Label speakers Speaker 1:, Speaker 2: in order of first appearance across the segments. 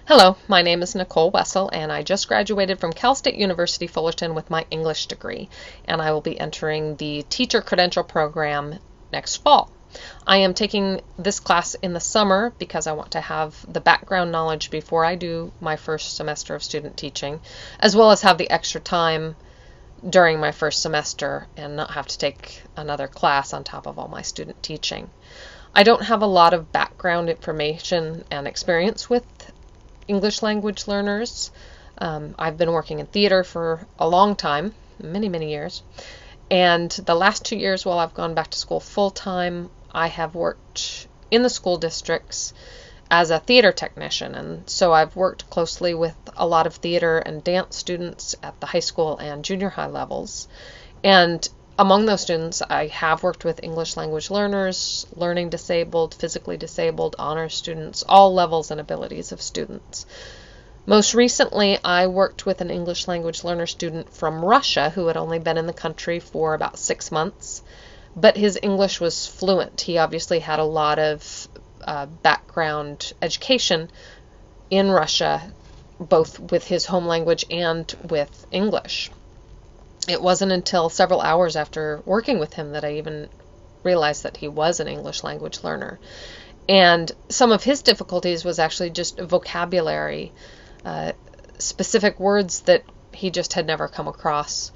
Speaker 1: Hello, my name is Nicole Wessel, and I just graduated from Cal State University Fullerton with my English degree, and I will be entering the teacher credential program next fall. I am taking this class in the summer because I want to have the background knowledge before I do my first semester of student teaching, as well as have the extra time during my first semester and not have to take another class on top of all my student teaching. I don't have a lot of background information and experience with English language learners. I've been working in theater for a long time, many years, and the last 2 years while I've gone back to school full-time, I have worked in the school districts as a theater technician, and so I've worked closely with a lot of theater and dance students at the high school and junior high levels. And among those students, I have worked with English language learners, learning disabled, physically disabled, honors students, all levels and abilities of students. Most recently, I worked with an English language learner student from Russia who had only been in the country for about 6 months, but his English was fluent. He obviously had a lot of background education in Russia, both with his home language and with English. It wasn't until several hours after working with him that I even realized that he was an English language learner. And some of his difficulties was actually just vocabulary, specific words that he just had never come across,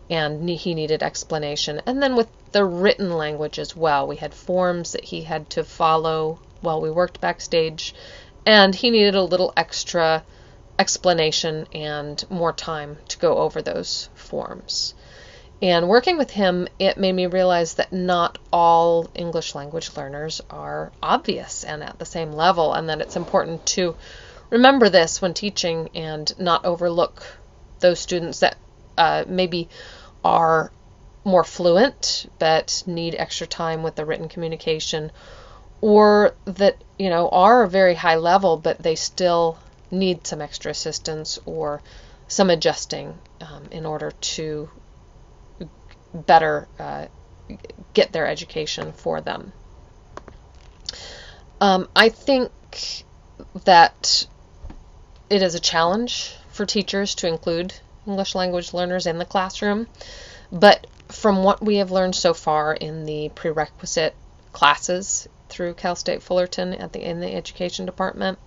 Speaker 1: and he needed explanation. And then with the written language as well, we had forms that he had to follow while we worked backstage, and he needed a little extra explanation and more time to go over those forms. And working with him, it made me realize that not all English language learners are obvious and at the same level, and that it's important to remember this when teaching and not overlook those students that maybe are more fluent but need extra time with the written communication, or that are a very high level but they still need some extra assistance or some adjusting in order to better get their education for them. I think that it is a challenge for teachers to include English language learners in the classroom, but from what we have learned so far in the prerequisite classes through Cal State Fullerton in the education department,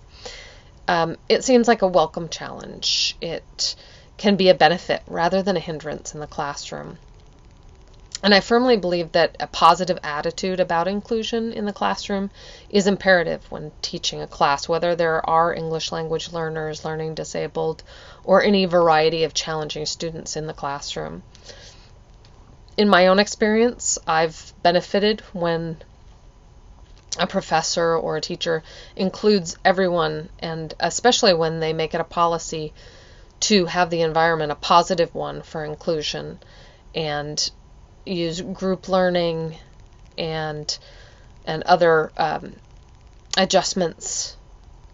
Speaker 1: it seems like a welcome challenge. It can be a benefit rather than a hindrance in the classroom. And I firmly believe that a positive attitude about inclusion in the classroom is imperative when teaching a class, whether there are English language learners, learning disabled, or any variety of challenging students in the classroom. In my own experience, I've benefited when a professor or a teacher includes everyone, and especially when they make it a policy to have the environment a positive one for inclusion and use group learning and other adjustments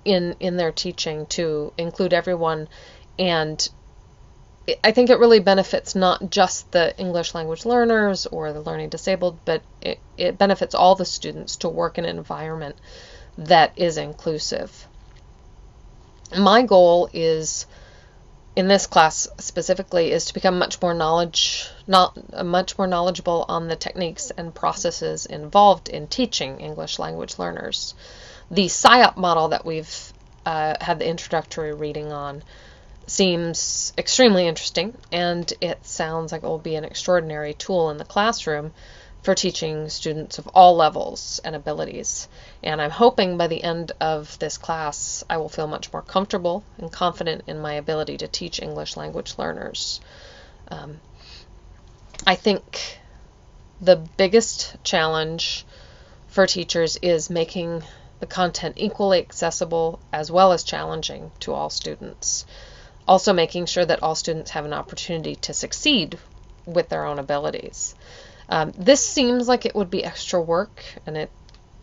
Speaker 1: in their teaching to include everyone. And I think it really benefits not just the English language learners or the learning disabled, but it benefits all the students to work in an environment that is inclusive. My goal is, in this class specifically, is to become much more knowledgeable on the techniques and processes involved in teaching English language learners. The SIOP model that we've had the introductory reading on seems extremely interesting, and it sounds like it will be an extraordinary tool in the classroom for teaching students of all levels and abilities. And I'm hoping by the end of this class I will feel much more comfortable and confident in my ability to teach English language learners. I think the biggest challenge for teachers is making the content equally accessible as well as challenging to all students. Also making sure that all students have an opportunity to succeed with their own abilities. This seems like it would be extra work, and it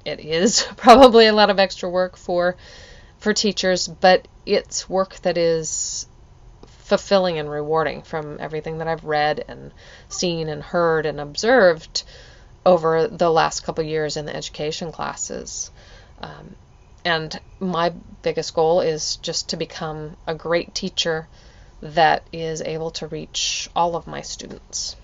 Speaker 1: is probably a lot of extra work for teachers, but it's work that is fulfilling and rewarding from everything that I've read and seen and heard and observed over the last couple years in the education classes. And my biggest goal is just to become a great teacher that is able to reach all of my students.